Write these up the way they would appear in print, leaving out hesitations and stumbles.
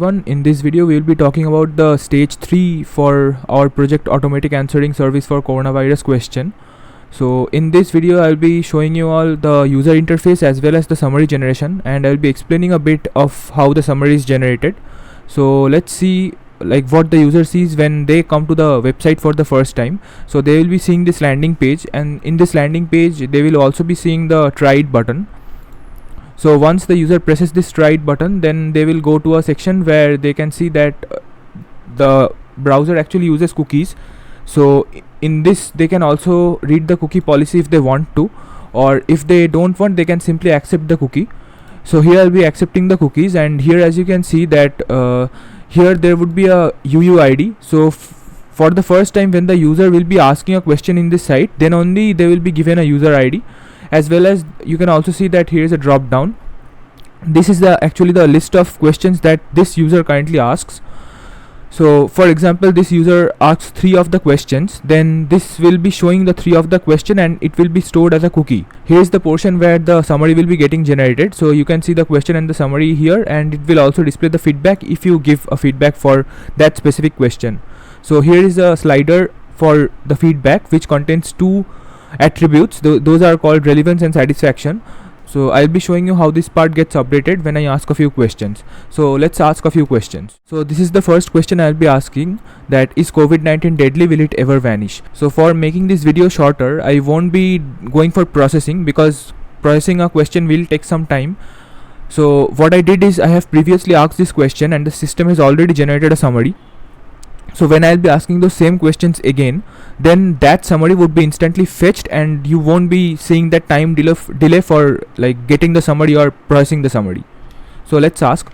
In this video we will be talking about the stage 3 for our project automatic answering service for coronavirus question. So in this video I'll be showing you all the user interface as well as the summary generation, and I'll be explaining a bit of how the summary is generated. So let's see what the user sees when they come to the website for the first time. So they will be seeing this landing page, and in this landing page they will also be seeing the try it button. So once the user presses this try it button, then they will go to a section where they can see that the browser actually uses cookies. So in this they can also read the cookie policy if they want to, or if they don't want, they can simply accept the cookie. So here I'll be accepting the cookies, and here as you can see that here there would be a UUID. So for the first time when the user will be asking a question in this site, then only they will be given a user ID, as well as you can also see that here is a drop down. This is actually the list of questions that this user currently asks. So for example, this user asks 3 of the questions, then this will be showing the 3 of the question and it will be stored as a cookie. Here is the portion where the summary will be getting generated. So you can see the question and the summary here, and it will also display the feedback if you give a feedback for that specific question. So here is a slider for the feedback which contains 2 attributes. Those are called relevance and satisfaction. So I'll be showing you how this part gets updated when I ask a few questions. So let's ask a few questions. So this is the first question I'll be asking, that is COVID-19 deadly, will it ever vanish? So for making this video shorter, I won't be going for processing, because processing a question will take some time. So what I did is I have previously asked this question and the system has already generated a summary. So when I'll be asking those same questions again, then that summary would be instantly fetched, and you won't be seeing that time delay for getting the summary or processing the summary. So let's ask.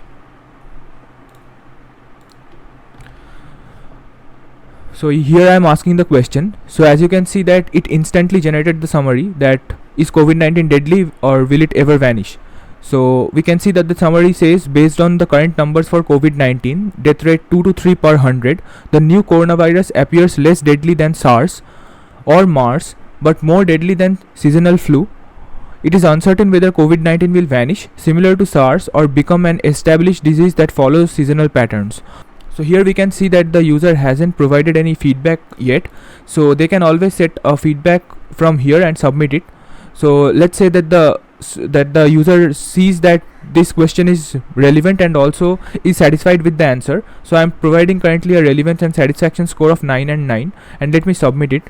So here I am asking the question. So as you can see that it instantly generated the summary, that is COVID-19 deadly or will it ever vanish? So we can see that the summary says, based on the current numbers for COVID-19, death rate 2 to 3 per 100, the new coronavirus appears less deadly than SARS or MERS, but more deadly than seasonal flu. It is uncertain whether COVID-19 will vanish, similar to SARS, or become an established disease that follows seasonal patterns. So here we can see that the user hasn't provided any feedback yet. So they can always set a feedback from here and submit it. So let's say that the user sees that this question is relevant and also is satisfied with the answer. So I'm providing currently a relevance and satisfaction score of 9 and 9, and let me submit it.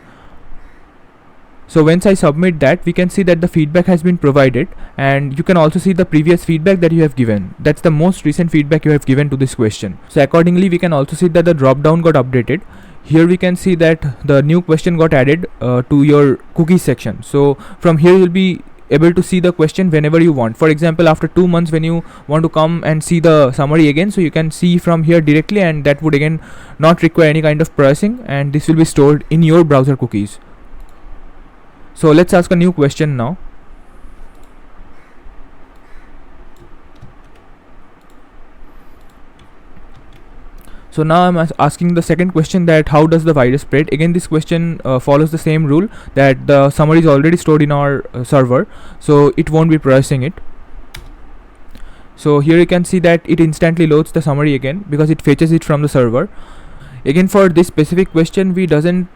So once I submit that, we can see that the feedback has been provided, and you can also see the previous feedback that you have given. That's the most recent feedback you have given to this question. So accordingly we can also see that the drop down got updated. Here we can see that the new question got added to your cookies section. So from here you'll be able to see the question whenever you want. For example, after 2 months when you want to come and see the summary again, so you can see from here directly, and that would again not require any kind of processing, and this will be stored in your browser cookies. So let's ask a new question now. So now I'm asking the second question, that how does the virus spread? Again, this question follows the same rule, that the summary is already stored in our server, so it won't be processing it. So here you can see that it instantly loads the summary again, because it fetches it from the server. Again, for this specific question we doesn't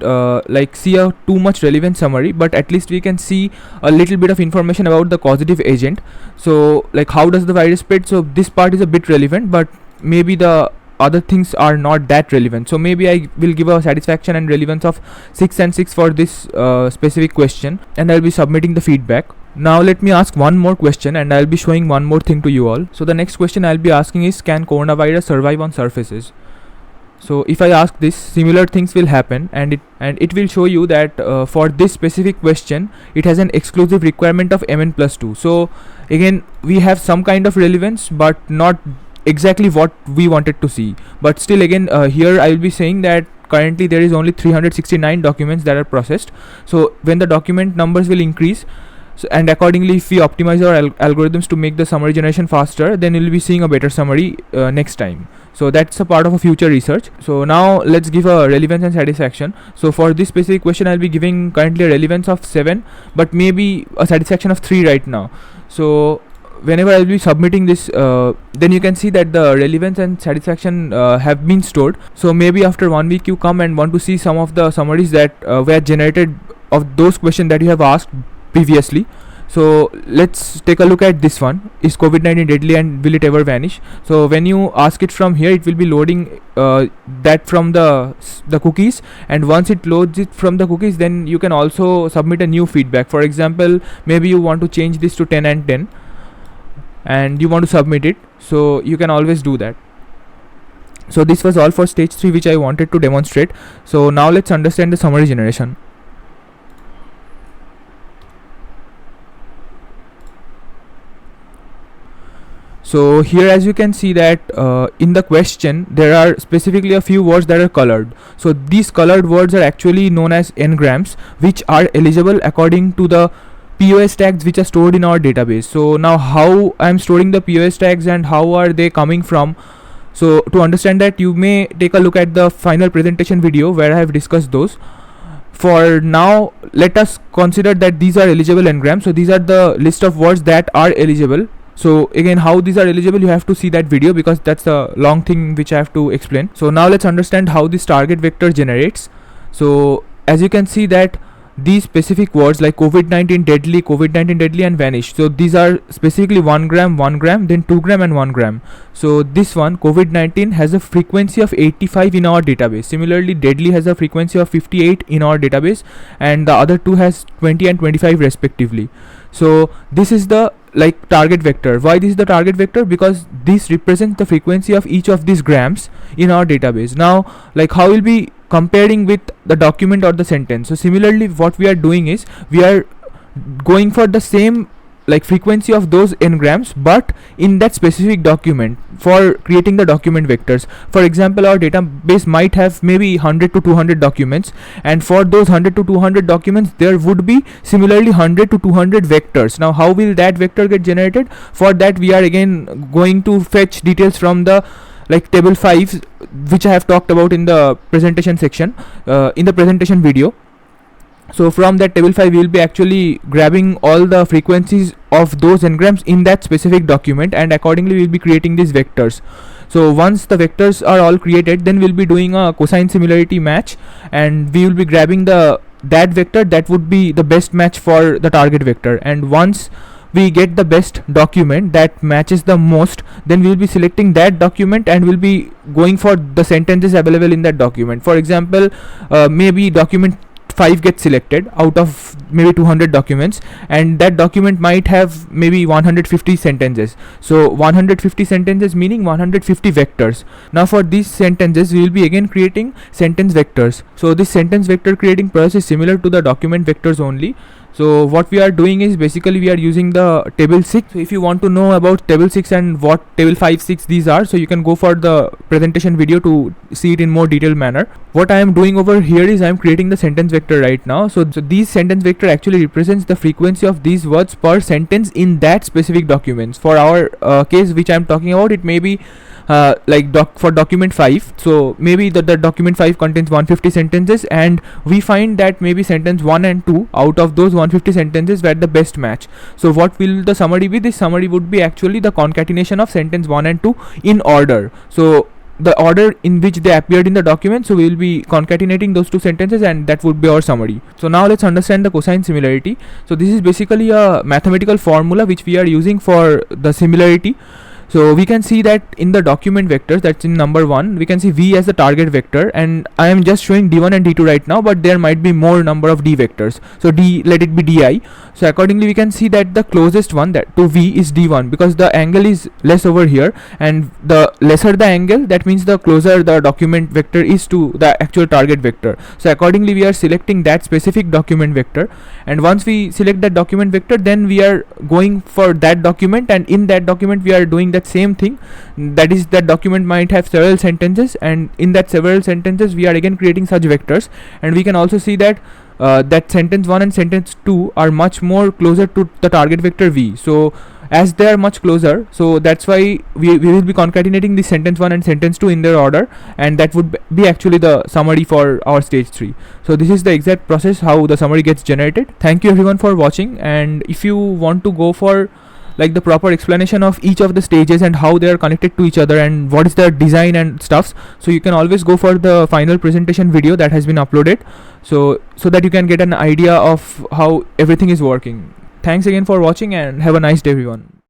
see a too much relevant summary, but at least we can see a little bit of information about the causative agent. So how does the virus spread? So this part is a bit relevant, but maybe the other things are not that relevant. So maybe I will give a satisfaction and relevance of 6 and 6 for this specific question, and I'll be submitting the feedback. Now let me ask one more question, and I'll be showing one more thing to you all. So the next question I'll be asking is, can coronavirus survive on surfaces? So if I ask this, similar things will happen, and it will show you that for this specific question it has an exclusive requirement of mn+2. So again we have some kind of relevance, but not exactly what we wanted to see. But still again here I will be saying that currently there is only 369 documents that are processed. So when the document numbers will increase, and accordingly if we optimize our algorithms to make the summary generation faster, then you'll be seeing a better summary next time. So that's a part of a future research. So now let's give a relevance and satisfaction. So for this specific question I'll be giving currently a relevance of 7, but maybe a satisfaction of 3 right now. So whenever I'll be submitting this, then you can see that the relevance and satisfaction have been stored. So maybe after 1 week you come and want to see some of the summaries that were generated of those questions that you have asked previously. So let's take a look at this one. Is COVID-19 deadly and will it ever vanish? So when you ask it from here, it will be loading that from the cookies, and once it loads it from the cookies, then you can also submit a new feedback. For example, maybe you want to change this to 10 and 10 and you want to submit it, so you can always do that. So this was all for stage 3 which I wanted to demonstrate. So now let's understand the summary generation. So here, as you can see that in the question there are specifically a few words that are colored. So these colored words are actually known as n-grams, which are eligible according to the POS tags which are stored in our database. So now how I am storing the POS tags and how are they coming from? So to understand that, you may take a look at the final presentation video where I have discussed those. For now, let us consider that these are eligible n-grams. So these are the list of words that are eligible. So again, how these are eligible, you have to see that video because that's a long thing which I have to explain. So now let's understand how this target vector generates. So as you can see that these specific words like COVID-19 deadly and vanish, so these are specifically 1 gram, 1 gram, then 2 gram and 1 gram. So this one, COVID-19, has a frequency of 85 in our database. Similarly, deadly has a frequency of 58 in our database, and the other two has 20 and 25 respectively. So this is the target vector. Why this is the target vector? Because this represents the frequency of each of these grams in our database. Now how we'll be comparing with the document or the sentence. So similarly, what we are doing is we are going for the same frequency of those n-grams, but in that specific document for creating the document vectors. For example, our database might have maybe 100 to 200 documents, and for those 100 to 200 documents there would be similarly 100 to 200 vectors. Now how will that vector get generated? For that, we are again going to fetch details from the table 5, which I have talked about in the presentation section, in the presentation video. So from that table 5, we will be actually grabbing all the frequencies of those n-grams in that specific document, and accordingly we will be creating these vectors. So once the vectors are all created, then we'll be doing a cosine similarity match, and we will be grabbing that vector that would be the best match for the target vector. And once we get the best document that matches the most, then we will be selecting that document and we'll be going for the sentences available in that document. For example, maybe document 5 gets selected out of maybe 200 documents, and that document might have maybe 150 sentences. So 150 sentences meaning 150 vectors. Now for these sentences, we will be again creating sentence vectors. So this sentence vector creating process is similar to the document vectors only. So what we are doing is basically we are using the table 6. So if you want to know about table 6 and what table 5, 6 these are, so you can go for the presentation video to see it in more detailed manner. What I am doing over here is I am creating the sentence vector right now. So these sentence vector actually represents the frequency of these words per sentence in that specific documents. For our case which I am talking about, it may be for document 5. So maybe the document 5 contains 150 sentences, and we find that maybe sentence 1 and 2 out of those 150 sentences were the best match. So what will the summary be? This summary would be actually the concatenation of sentence 1 and 2 in order. So the order in which they appeared in the document, so we will be concatenating those two sentences, and that would be our summary. So now let's understand the cosine similarity. So this is basically a mathematical formula which we are using for the similarity. So we can see that in the document vectors, that's in number 1, we can see V as the target vector, and I am just showing D1 and D2 right now, but there might be more number of D vectors. So D, let it be Di. So accordingly we can see that the closest one that to V is D1, because the angle is less over here, and the lesser the angle, that means the closer the document vector is to the actual target vector. So accordingly we are selecting that specific document vector, and once we select that document vector, then we are going for that document, and in that document we are doing that same thing. That is, that document might have several sentences, and in that several sentences we are again creating such vectors. And we can also see that that sentence 1 and sentence 2 are much more closer to the target vector V. So as they are much closer, so that's why we will be concatenating the sentence 1 and sentence 2 in their order, and that would be actually the summary for our stage 3. So this is the exact process how the summary gets generated. Thank you everyone for watching, and if you want to go for like the proper explanation of each of the stages and how they are connected to each other and what is their design and stuffs. So you can always go for the final presentation video that has been uploaded, so that you can get an idea of how everything is working. Thanks again for watching and have a nice day everyone.